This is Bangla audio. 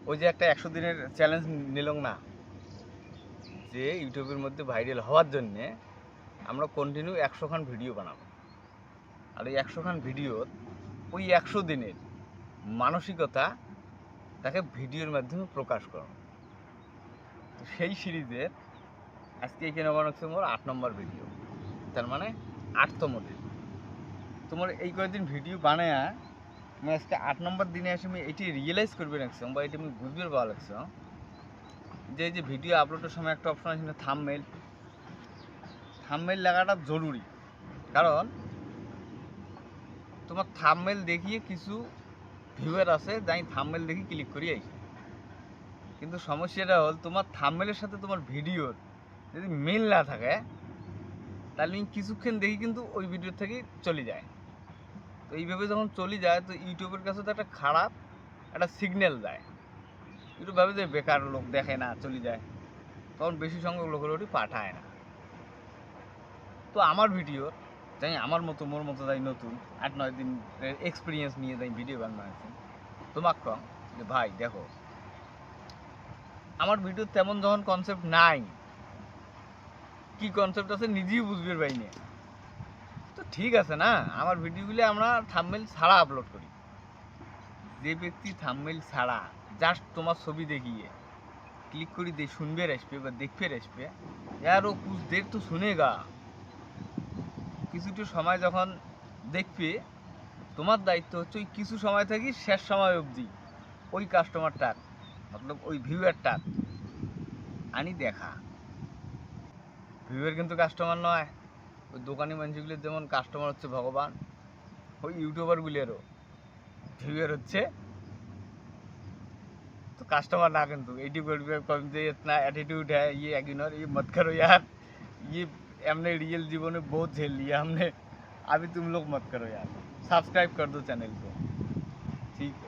ওই যে একটা 100 দিনের চ্যালেঞ্জ নিল না, যে ইউটিউবের মধ্যে ভাইরাল হওয়ার জন্যে আমরা কন্টিনিউ 100 খান ভিডিও বানাবো। আর ওই 100 খান ভিডিওর ওই 100 দিনের মানসিকতা তাকে ভিডিওর মাধ্যমে প্রকাশ করো। তো সেই সিরিজের আজকে এখানে বানাচ্ছে মোর 8 নম্বর ভিডিও, তার মানে 8তম দিন। তোমার এই কয়েকদিন ভিডিও বানায় আমি আজকে 8 নম্বর দিনে এসে আমি এটি রিয়েলাইজ করবে রাখছিলাম বা এটি আমি বুঝতে পাওয়া লাগছে যে এই যে ভিডিও আপলোডের সময় একটা অপশন আছে না, থাম্বনেইল। থাম্বনেইল লাগাটা জরুরি, কারণ তোমার থাম্বনেইল দেখিয়ে কিছু ভিউয়ার আছে যাই থাম্বনেইল দেখি ক্লিক করি আইছে, কিন্তু সমস্যাটা হল তোমার থাম্বনেইলের সাথে তোমার ভিডিওর যদি মিল না থাকে তাহলে কিছুক্ষণ দেখি কিন্তু ওই ভিডিও থেকেই চলে যায়। তো এইভাবে যখন চলে যায় তো ইউটিউবের কাছে তো একটা খারাপ একটা সিগন্যাল যায়। ইউটিউব ভাবে যে বেকার লোক দেখে না, চলে যায়, তখন বেশি সংখ্যক লোকের ওটি পাঠায় না। তো আমার ভিডিও যাই আমার মতো মোর মতো যাই নতুন 8-9 দিন এক্সপিরিয়েন্স নিয়ে যাই ভিডিও বানাচ্ছি, তোমাকে কম যে ভাই দেখো আমার ভিডিও তেমন যখন কনসেপ্ট নাই, কি কনসেপ্ট আছে নিজেই বুঝবে পাইনি, তো ঠিক আছে না, আমার ভিডিওগুলো আমরা থাম্বনেইল ছাড়া আপলোড করি। যে ব্যক্তি থাম্বনেইল ছাড়া জাস্ট তোমার ছবি দেখিয়ে ক্লিক করে দিয়ে শুনবে আসবে বা দেখবে আসবে, यार ও कुछ देर तो सुनेगा। কিছুটা সময় যখন দেখবে, তোমার দায়িত্ব হচ্ছে ওই কিছু সময় থেকে শেষ সময় অবধি ওই কাস্টমারটার মতলব ওই ভিউয়ারটার আনি দেখা। ভিউয়ার কিন্তু কাস্টমার নয়, ওই দোকানি মানুষগুলির যেমন কাস্টমার হচ্ছে ভগবান, ওই ইউটিউবারগুলিরও ভিউয়ার হচ্ছে तो कस्टमर ना किंतु इतना एटीट्यूड है, ये इग्नोर, ये मत करो यार, ये हमने रियल जीवन में बहुत झेल लिया हमने, अभी तुम लोग मत करो यार, सब्सक्राइब कर दो चैनल को, ठीक है।